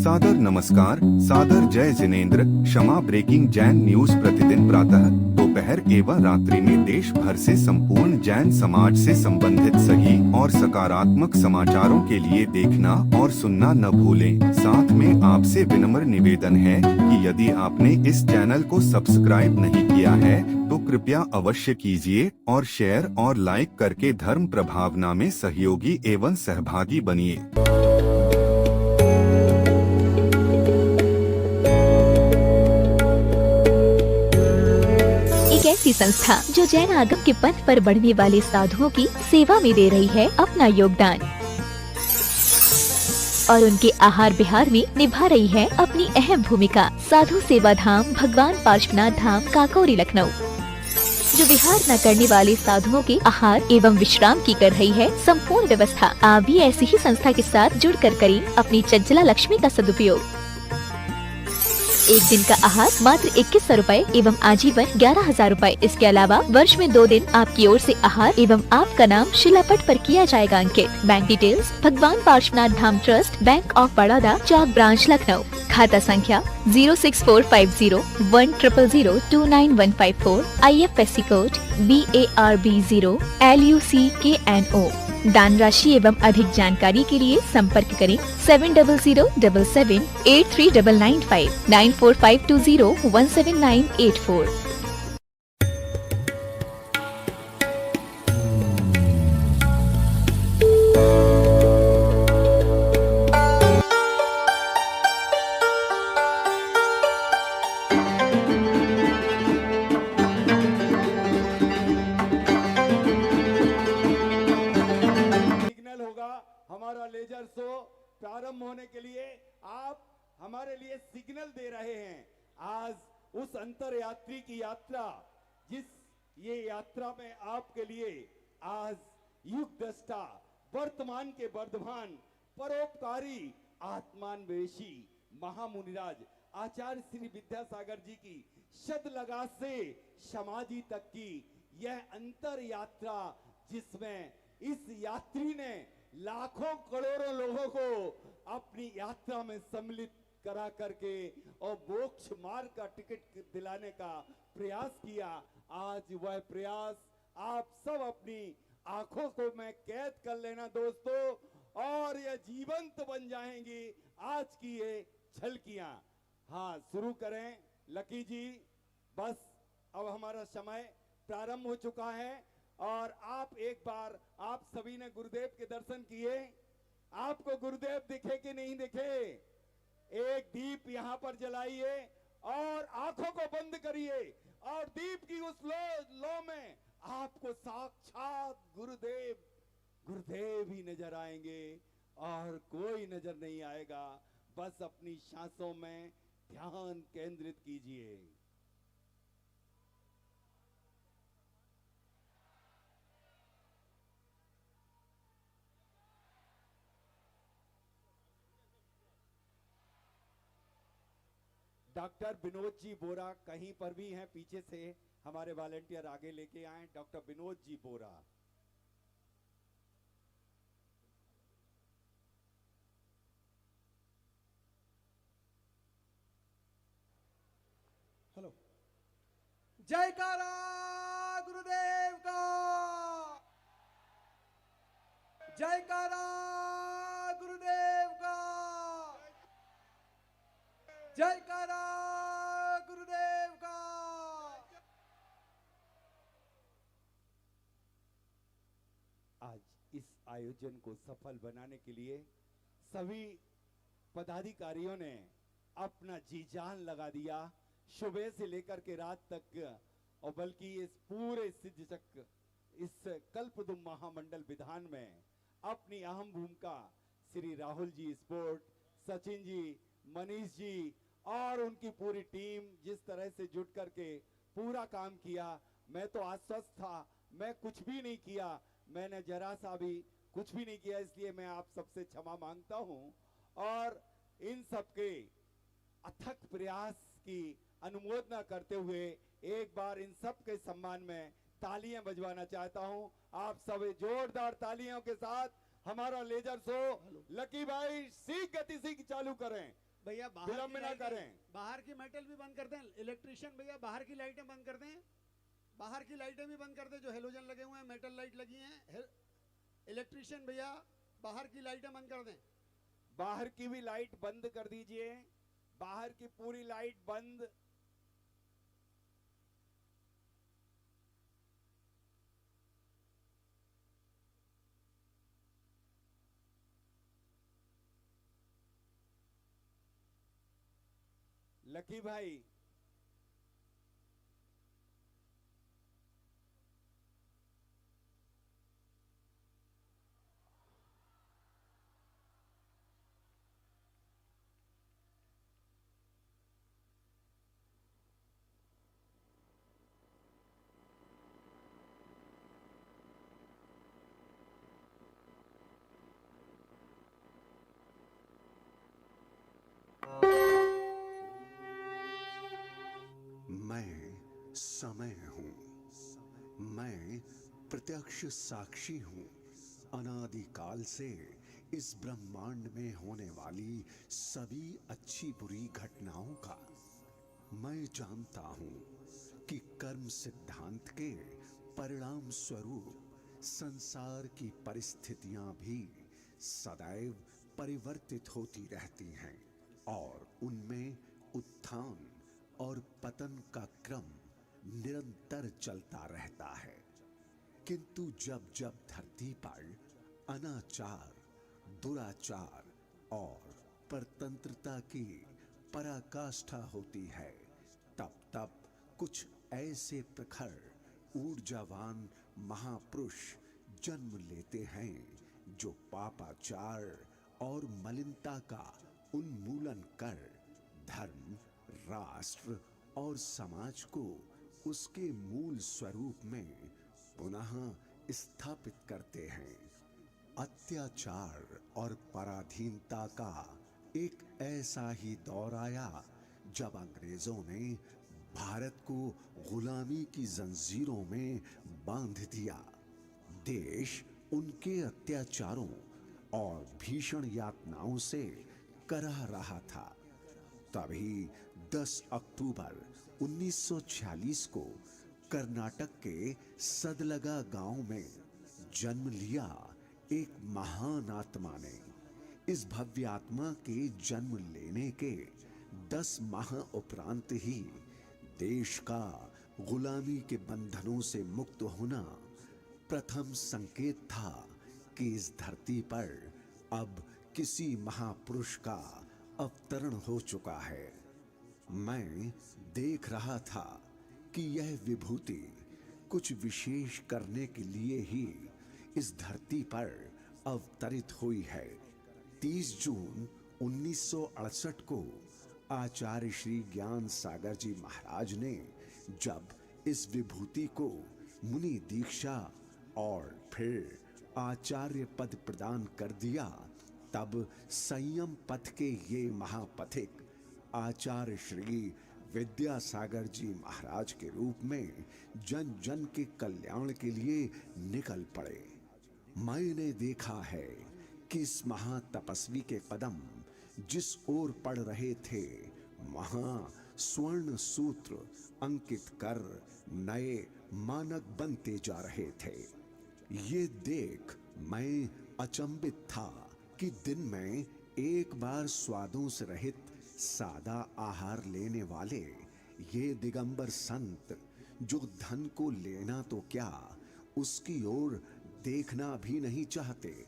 सादर नमस्कार, सादर जय जिनेंद्र। क्षमा ब्रेकिंग जैन न्यूज प्रतिदिन प्रातः दोपहर एवं रात्रि में देश भर से संपूर्ण जैन समाज से संबंधित सही और सकारात्मक समाचारों के लिए देखना और सुनना न भूलें। साथ में आपसे विनम्र निवेदन है कि यदि आपने इस चैनल को सब्सक्राइब नहीं किया है तो कृपया अवश्य कीजिए और शेयर और लाइक करके धर्म प्रभावना में सहयोगी एवं सहभागी बनिए। ऐसी संस्था जो जैन आगम के पथ पर बढ़ने वाले साधुओं की सेवा में दे रही है अपना योगदान और उनके आहार विहार में निभा रही है अपनी अहम भूमिका। साधु सेवा धाम भगवान पार्श्वनाथ धाम काकोरी लखनऊ जो विहार न करने वाले साधुओं के आहार एवं विश्राम की कर रही है संपूर्ण व्यवस्था। आप भी ऐसी ही संस्था के साथ जुड़कर करें अपनी चंचला लक्ष्मी का सदुपयोग। एक दिन का आहार मात्र 2100 रूपए एवं आजीवन 11,000 रूपए। इसके अलावा वर्ष में 2 दिन आपकी ओर से आहार एवं आपका नाम शिलापट पर किया जाएगा अंकित। Bank details Bhagwan Parshvanath Dham trust, bank of Baroda, Chowk branch Lucknow. खाता संख्या 064501000291154। IFSC code BARB0 LUCKNO। दान राशि एवं अधिक जानकारी के लिए संपर्क करें 7007783995 9452017984। हमारा लेजर शो प्रारंभ होने के लिए आप हमारे लिए सिग्नल दे रहे हैं। आज उस अंतर यात्री की यात्रा, जिस ये यात्रा में आपके लिए आज युग दृष्टा, वर्तमान के वर्धमान, परोपकारी, आत्मान्वेषी महामुनिराज आचार्य श्री विद्यासागर जी की शतलगा से समाधि तक की यह अंतर यात्रा, जिसमें इस यात्री ने लाखों करोड़ों लोगों को अपनी यात्रा में सम्मिलित करा करके और मोक्ष मार्ग का टिकट दिलाने का प्रयास किया। आज वह प्रयास आप सब अपनी आंखों को में कैद कर लेना दोस्तों, और यह जीवंत बन जाएंगी आज की ये झलकियां। हाँ, शुरू करें लकी जी। बस अब हमारा समय प्रारंभ हो चुका है और आप एक बार, आप सभी ने गुरुदेव के दर्शन किए, आपको गुरुदेव दिखे कि नहीं दिखे? एक दीप यहाँ पर जलाइए और आंखों को बंद करिए और दीप की उस लो में आपको साक्षात गुरुदेव ही नजर आएंगे और कोई नजर नहीं आएगा। बस अपनी सांसों में ध्यान केंद्रित कीजिए। डॉक्टर विनोद जी बोरा कहीं पर भी हैं, पीछे से हमारे वॉलेंटियर आगे लेके आए। डॉक्टर विनोद जी बोरा। हेलो, जयकारा गुरुदेव का, जयकारा गुरुदेव का, जयकारा गुरुदेव का। आज इस आयोजन को सफल बनाने के लिए सभी पदाधिकारियों ने अपना जी जान लगा दिया, सुबह से लेकर के रात तक, और बल्कि इस पूरे सिद्ध चक्र, इस कल्पद्रुम महामंडल विधान में अपनी अहम भूमिका श्री राहुल जी स्पोर्ट, सचिन जी, मनीष जी और उनकी पूरी टीम जिस तरह से जुट करके पूरा काम किया, मैं तो आश्वस्त था, मैं कुछ भी नहीं किया, मैंने जरा सा भी कुछ भी नहीं किया, इसलिए मैं आप सबसे क्षमा मांगता हूं और इन सबके अथक प्रयास की अनुमोदना करते हुए एक बार इन सब के सम्मान में तालियां बजवाना चाहता हूं। आप सब जोरदार तालियों के साथ हमारा लेजर शो लकी भाई सी गति से चालू करें। भैया बाहर विलंब की ना लाइटें- करें। बाहर की मेटल भी बंद कर दें। इलेक्ट्रिशियन भैया बाहर की लाइटें बंद कर दें। बाहर की लाइटें भी बंद कर दें, जो हेलोजन लगे हुए हैं, मेटल लाइट लगी हैं। इलेक्ट्रिशियन भैया बाहर की लाइटें बंद कर दें। बाहर की भी लाइट बंद कर दीजिए, बाहर की पूरी लाइट बंद। लकी भाई, मैं समय हूँ, मैं प्रत्यक्ष साक्षी हूँ। अनादिकाल से इस ब्रह्मांड में होने वाली सभी अच्छी बुरी घटनाओं का मैं जानता हूँ कि कर्म सिद्धांत के परिणाम स्वरूप संसार की परिस्थितियां भी सदैव परिवर्तित होती रहती हैं और उनमें उत्थान और पतन का क्रम निरंतर चलता रहता है। किंतु जब जब धरती पर अनाचार, दुराचार और परतंत्रता की पराकाष्ठा होती है, तब तब कुछ ऐसे प्रखर ऊर्जावान महापुरुष जन्म लेते हैं जो पापाचार और मलिनता का उन्मूलन कर धर्म, राष्ट्र और समाज को उसके मूल स्वरूप में पुनः स्थापित करते हैं। अत्याचार और पराधीनता का एक ऐसा ही दौर आया जब अंग्रेजों ने भारत को गुलामी की जंजीरों में बांध दिया। देश उनके अत्याचारों और भीषण यातनाओं से करह रहा था। तभी 10 अक्टूबर 1946 को कर्नाटक के सदलगा गांव में जन्म लिया एक महान आत्मा ने। इस भव्य आत्मा के जन्म लेने के 10 माह उपरांत ही देश का गुलामी के बंधनों से मुक्त होना प्रथम संकेत था कि इस धरती पर अब किसी महापुरुष का अवतरण हो चुका है। मैं देख रहा था कि यह विभूति कुछ विशेष करने के लिए ही इस धरती पर अवतरित हुई है। 30 जून 1968 को आचार्य श्री ज्ञान सागर जी महाराज ने जब इस विभूति को मुनि दीक्षा और फिर आचार्य पद प्रदान कर दिया, तब संयम पथ के ये महापथिक आचार्य श्री विद्यासागर जी महाराज के रूप में जन जन के कल्याण के लिए निकल पड़े। मैंने देखा है कि इस महातपस्वी के कदम जिस ओर पड़ रहे थे, वहां स्वर्ण सूत्र अंकित कर नए मानक बनते जा रहे थे। ये देख मैं अचंभित था कि दिन में एक बार स्वादों से रहित सादा आहार लेने वाले ये दिगंबर संत, जो धन को लेना तो क्या उसकी ओर देखना भी नहीं चाहते,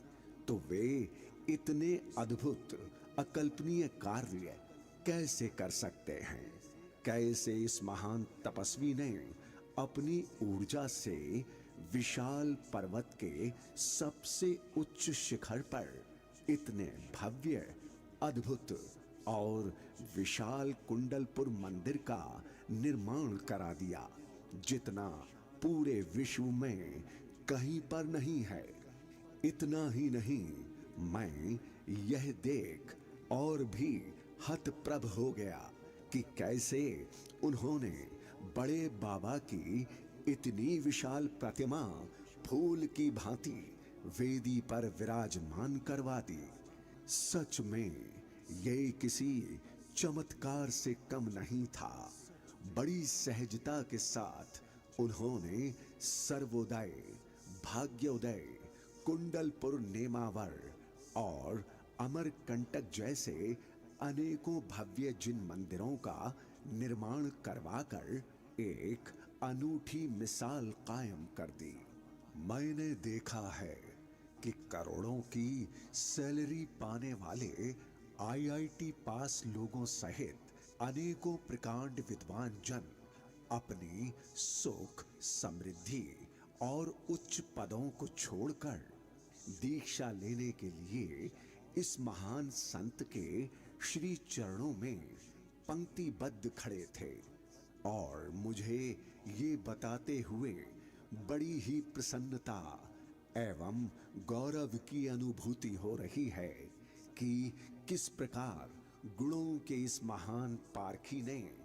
तो वे इतने अद्भुत अकल्पनीय कार्य कैसे कर सकते हैं? कैसे इस महान तपस्वी ने अपनी ऊर्जा से विशाल पर्वत के सबसे उच्च शिखर पर इतने भव्य, अद्भुत और विशाल कुंडलपुर मंदिर का निर्माण करा दिया, जितना पूरे विश्व में कहीं पर नहीं है। इतना ही नहीं, मैं यह देख और भी हतप्रभ हो गया कि कैसे उन्होंने बड़े बाबा की इतनी विशाल प्रतिमा फूल की भांति वेदी पर विराजमान करवा दी। सच में ये किसी चमत्कार से कम नहीं था। बड़ी सहजता के साथ उन्होंने सर्वोदय, भाग्योदय, कुंडलपुर, नेमावर और अमरकंटक जैसे अनेकों भव्य जिन मंदिरों का निर्माण करवाकर एक अनूठी मिसाल कायम कर दी। मैंने देखा है कि करोड़ों की सैलरी पाने वाले आईआईटी पास लोगों सहित अनेकों प्रकांड विद्वान जन अपनी सुख, समृद्धि और उच्च पदों को छोड़कर दीक्षा लेने के लिए इस महान संत के श्री चरणों में पंक्तिबद्ध खड़े थे। और मुझे ये बताते हुए बड़ी ही प्रसन्नता एवं गौरव की अनुभूति हो रही है कि किस प्रकार गुणों के इस महान पारखी ने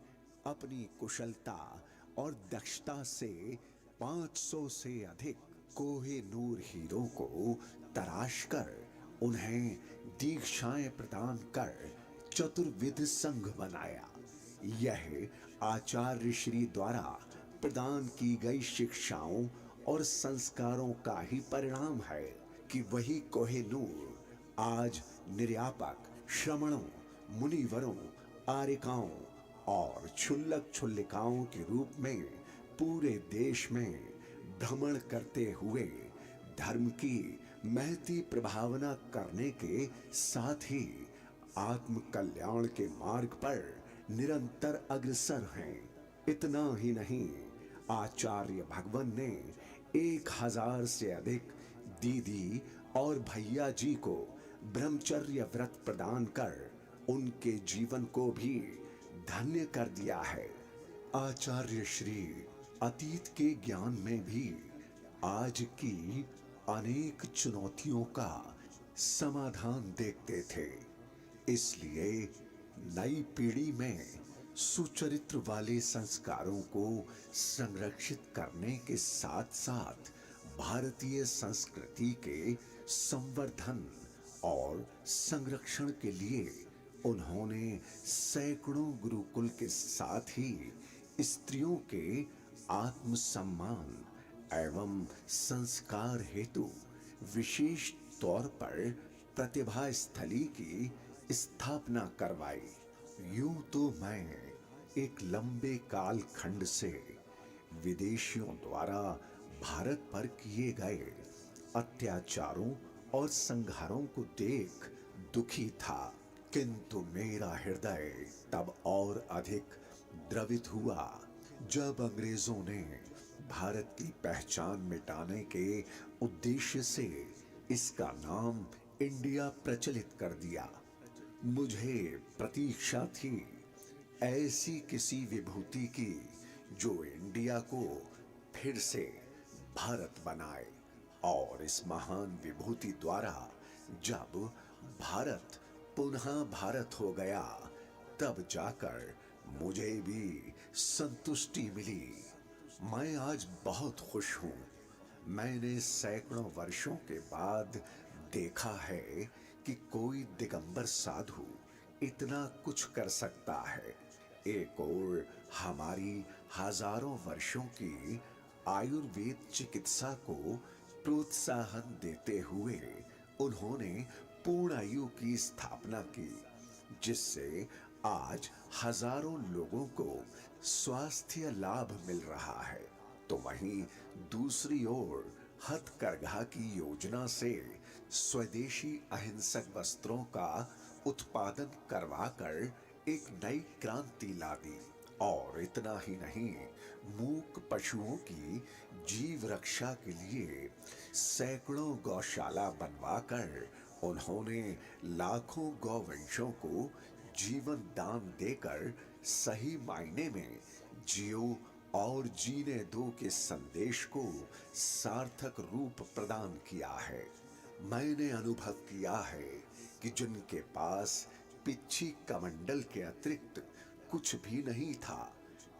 अपनी कुशलता और दक्षता से 500 से अधिक कोहे-नूर हीरों को तराश कर उन्हें दीक्षाएं प्रदान कर चतुर्विध संघ बनाया। यह आचार्य श्री द्वारा प्रदान की गई शिक्षाओं और संस्कारों का ही परिणाम है कि वही कोहे-नूर आज निर्यापक, श्रमणों, मुनिवरों, आर्यिकाओं और क्षुल्लक क्षुल्लिकाओं के रूप में पूरे देश में भ्रमण करते हुए धर्म की महती प्रभावना करने के साथ ही आत्म कल्याण के मार्ग पर निरंतर अग्रसर हैं। इतना ही नहीं, आचार्य भगवान ने 1000 से अधिक दीदी और भैया जी को ब्रह्मचर्य व्रत प्रदान कर उनके जीवन को भी धन्य कर दिया है। आचार्य श्री अतीत के ज्ञान में भी आज की अनेक चुनौतियों का समाधान देखते थे। इसलिए नई पीढ़ी में सुचरित्र वाले संस्कारों को संरक्षित करने के साथ साथ भारतीय संस्कृति के संवर्धन और संरक्षण के लिए उन्होंने सैकड़ों गुरुकुल के साथ ही स्त्रियों के आत्मसम्मान एवं संस्कार हेतु विशेष तौर पर प्रतिभा स्थली की स्थापना करवाई। यूं तो मैं एक लंबे कालखंड से विदेशियों द्वारा भारत पर किए गए अत्याचारों और संहारों को देख दुखी था, किंतु मेरा हृदय तब और अधिक द्रवित हुआ जब अंग्रेजों ने भारत की पहचान मिटाने के उद्देश्य से इसका नाम इंडिया प्रचलित कर दिया। मुझे प्रतीक्षा थी ऐसी किसी विभूति की जो इंडिया को फिर से भारत बनाए, और इस महान विभूति द्वारा जब भारत पुनः भारत हो गया तब जाकर मुझे भी संतुष्टि मिली। मैं आज बहुत खुश हूँ। मैंने सैकड़ों वर्षों के बाद देखा है कि कोई दिगंबर साधु इतना कुछ कर सकता है। एक ओर हमारी हजारों वर्षों की आयुर्वेद चिकित्सा को प्रोत्साहन देते हुए उन्होंने पूर्ण आयु की स्थापना की, जिससे आज हजारों लोगों को स्वास्थ्य लाभ मिल रहा है। तो वहीं दूसरी ओर हथकरघा की योजना से स्वदेशी अहिंसक वस्त्रों का उत्पादन करवाकर एक नई क्रांति ला दी। और इतना ही नहीं, मूक पशुओं की जीव रक्षा के लिए सैकड़ों गौशाला बनवाकर उन्होंने लाखों गौवंशों को जीवन दान देकर सही मायने में जियो और जीने दो के संदेश को सार्थक रूप प्रदान किया है। मैंने अनुभव किया है कि जिनके पास पिच्छी कमंडल के अतिरिक्त कुछ भी नहीं था,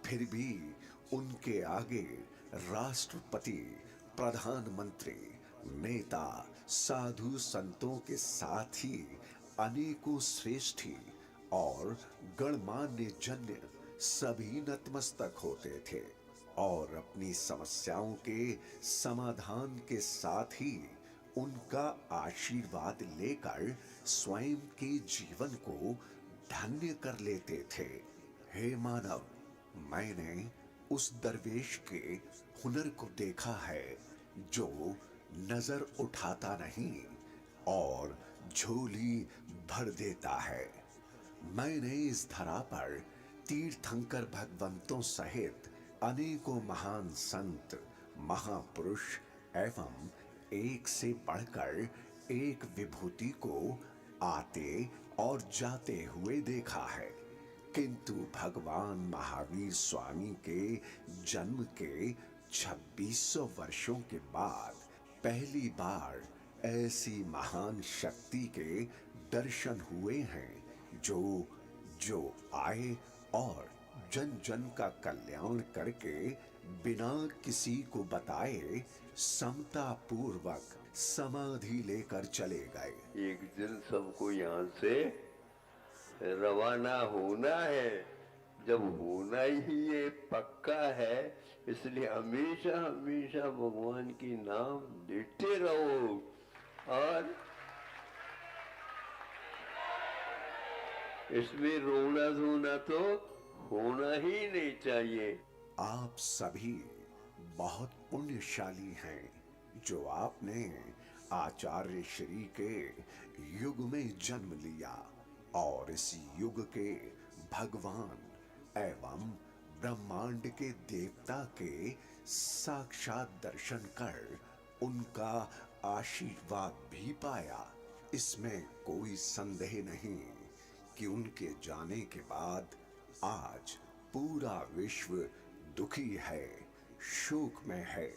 फिर भी उनके आगे राष्ट्रपति, प्रधानमंत्री, नेता, साधु संतों के साथ ही अनेकों श्रेष्ठी और गणमान्य जन्य सभी नतमस्तक होते थे और अपनी समस्याओं के समाधान के साथ ही उनका आशीर्वाद लेकर स्वयं के जीवन को धन्य कर लेते थे। हे मानव, मैंने उस दरवेश के हुनर को देखा है जो नजर उठाता नहीं और झोली भर देता है। मैंने इस धरा पर तीर्थंकर भगवंतों सहित अनेकों महान संत, महापुरुष एवं एक से बढ़कर एक विभूति को आते और जाते हुए देखा है, किंतु भगवान महावीर स्वामी के जन्म के 2600 वर्षों के बाद पहली बार ऐसी महान शक्ति के दर्शन हुए हैं जो आए और जन जन का कल्याण करके बिना किसी को बताए समता पूर्वक समाधि लेकर चले गए। एक दिन सबको यहाँ से रवाना होना है। जब होना ही ये पक्का है, इसलिए हमेशा हमेशा भगवान की नाम लेते रहो और इसमें रोना धोना तो होना ही नहीं चाहिए। आप सभी बहुत पुण्यशाली हैं जो आपने आचार्य श्री के युग में जन्म लिया और इस युग के भगवान एवं ब्रह्मांड के देवता के साक्षात दर्शन कर उनका आशीर्वाद भी पाया। इसमें कोई संदेह नहीं कि उनके जाने के बाद आज पूरा विश्व दुखी है, शोक में है।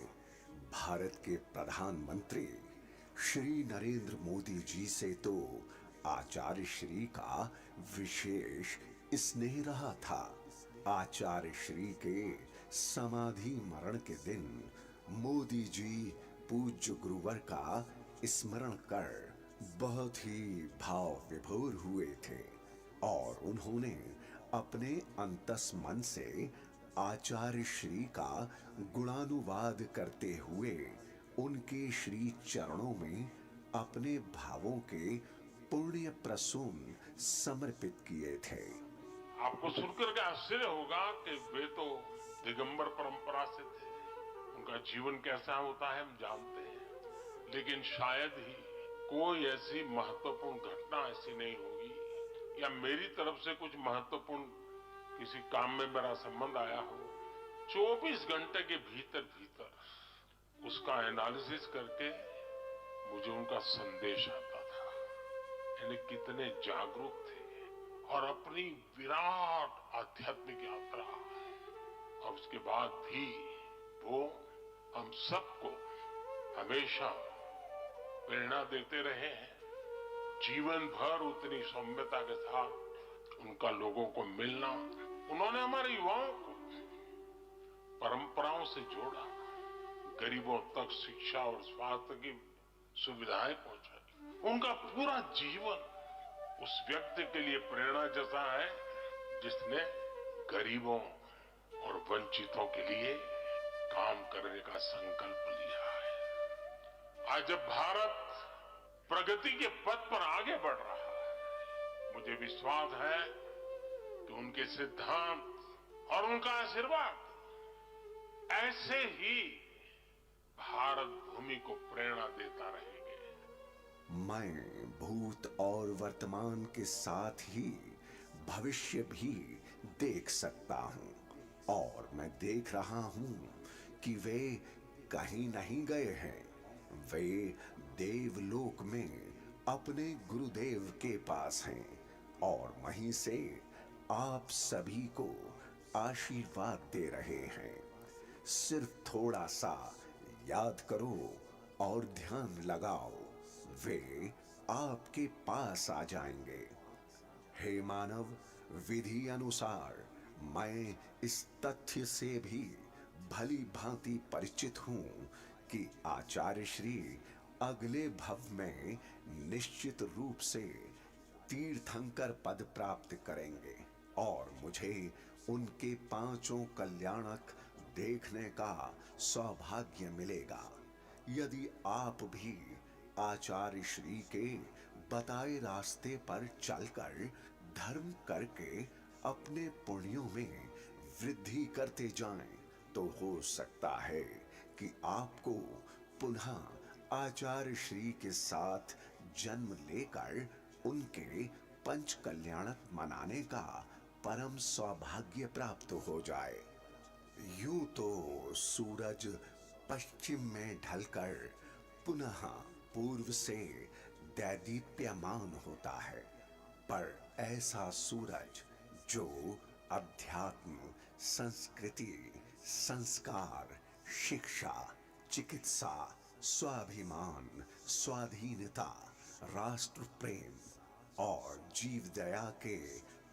भारत के प्रधानमंत्री श्री नरेंद्र मोदी जी से तो आचार्य श्री का विशेष स्नेह रहा था। आचार्य श्री के समाधि मरण के दिन मोदी जी पूज्य गुरुवर का स्मरण कर बहुत ही भाव विभोर हुए थे और उन्होंने अपने अंतस मन से आचार्य श्री का गुणानुवाद करते हुए उनके श्री चरणों में अपने भावों के पुण्य प्रसून समर्पित किए थे। आपको सुनकर के आश्चर्य होगा कि वे तो दिगंबर परंपरा से थे, उनका जीवन कैसा होता है हम जानते हैं, लेकिन शायद ही कोई ऐसी महत्वपूर्ण घटना ऐसी नहीं होगी या मेरी तरफ से कुछ महत्वपूर्ण किसी काम में मेरा संबंध आया हो, 24 घंटे के भीतर भीतर उसका एनालिसिस करके मुझे उनका संदेश आता था। यानी कितने जागरूक थे और अपनी विराट आध्यात्मिक यात्रा और उसके बाद भी वो हम सबको हमेशा प्रेरणा देते रहे हैं। जीवन भर उतनी सौम्यता के साथ उनका लोगों को मिलना, उन्होंने हमारे युवाओं को परंपराओं से जोड़ा, गरीबों तक शिक्षा और स्वास्थ्य की सुविधाएं पहुंचाई। उनका पूरा जीवन उस व्यक्ति के लिए प्रेरणा जैसा है जिसने गरीबों और वंचितों के लिए काम करने का संकल्प लिया है। आज जब भारत प्रगति के पथ पर आगे बढ़ रहा है, मुझे विश्वास है कि उनके सिद्धांत और उनका आशीर्वाद ऐसे ही भारत भूमि को प्रेरणा देता रहेंगे। मैं भूत और वर्तमान के साथ ही भविष्य भी देख सकता हूं और मैं देख रहा हूं कि वे कहीं नहीं गए हैं। वे देवलोक में अपने गुरुदेव के पास हैं और वहीं से आप सभी को आशीर्वाद दे रहे हैं। सिर्फ थोड़ा सा याद करो और ध्यान लगाओ, वे आपके पास आ जाएंगे। हे मानव, विधि अनुसार मैं इस तथ्य से भी भली भांति परिचित हूं कि आचार्य श्री अगले भव में निश्चित रूप से तीर्थंकर पद प्राप्त करेंगे और मुझे उनके पांचों कल्याणक देखने का सौभाग्य मिलेगा। यदि आप भी आचार्य श्री के बताए रास्ते पर चलकर धर्म करके अपने पुण्यों में वृद्धि करते जाएं, तो हो सकता है कि आपको पुनः आचार्य श्री के साथ जन्म लेकर उनके पंच कल्याणक मनाने का परम सौभाग्य प्राप्त हो जाए। यूं तो सूरज पश्चिम में ढलकर पुनः पूर्व से दैदीप्यमान होता है, पर ऐसा सूरज जो अध्यात्म, संस्कृति, संस्कार, शिक्षा, चिकित्सा, स्वाभिमान, स्वाधीनता, राष्ट्र प्रेम और जीव दया के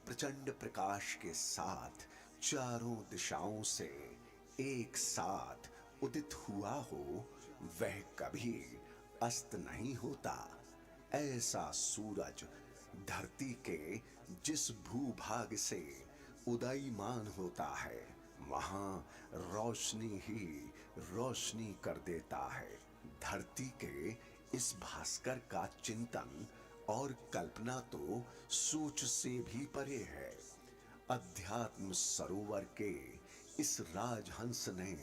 प्रचंड प्रकाश के साथ चारों दिशाओं से एक साथ उदित हुआ हो, वह कभी अस्त नहीं होता। ऐसा सूरज धरती के जिस भूभाग से उदयमान होता है, वहां रोशनी ही रोशनी कर देता है। धरती के इस भास्कर का चिंतन और कल्पना तो सोच से भी परे है। अध्यात्म सरोवर के इस राजहंस ने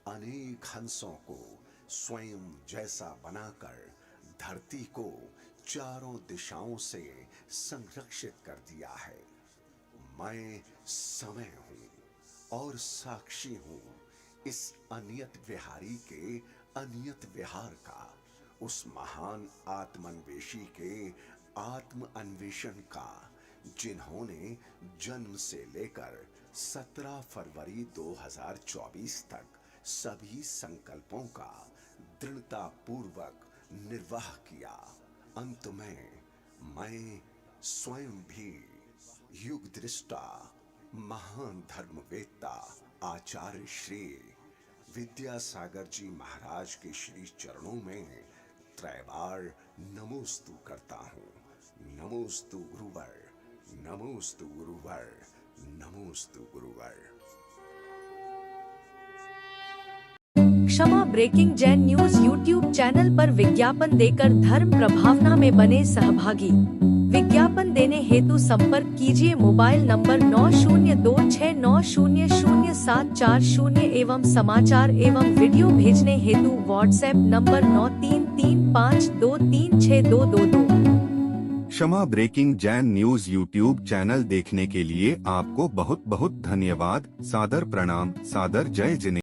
अनेक हंसों को स्वयं जैसा बनाकर धरती को चारों दिशाओं से संरक्षित कर दिया है। मैं समय हूं और साक्षी हूं इस अनियत विहारी के अनियत विहार का, उस महान आत्मन्वेषी के आत्म अन्वेषण का, जिन्होंने जन्म से लेकर 17 फरवरी 2024 तक सभी संकल्पों का दृढ़ता पूर्वक निर्वाह किया। अंत में मैं स्वयं भी युग दृष्टा, महान धर्मवेत्ता आचार्य श्री विद्यासागर जी महाराज के श्री चरणों में त्रैबार नमोस्तु करता हूँ। नमोस्तु गुरुवर, नमोस्तु गुरुवर, नमोस्तु गुरुवर। क्षमा breaking Jain news YouTube channel पर विज्ञापन देकर धर्म प्रभावना में बने सहभागी। विज्ञापन देने हेतु संपर्क कीजिए मोबाइल नंबर 9026900740 एवं समाचार एवं वीडियो भेजने हेतु व्हाट्सएप नंबर 9335236222। क्षमा breaking Jain news YouTube channel देखने के लिए आपको बहुत बहुत धन्यवाद। सादर प्रणाम, सादर जय जिनेंद्र।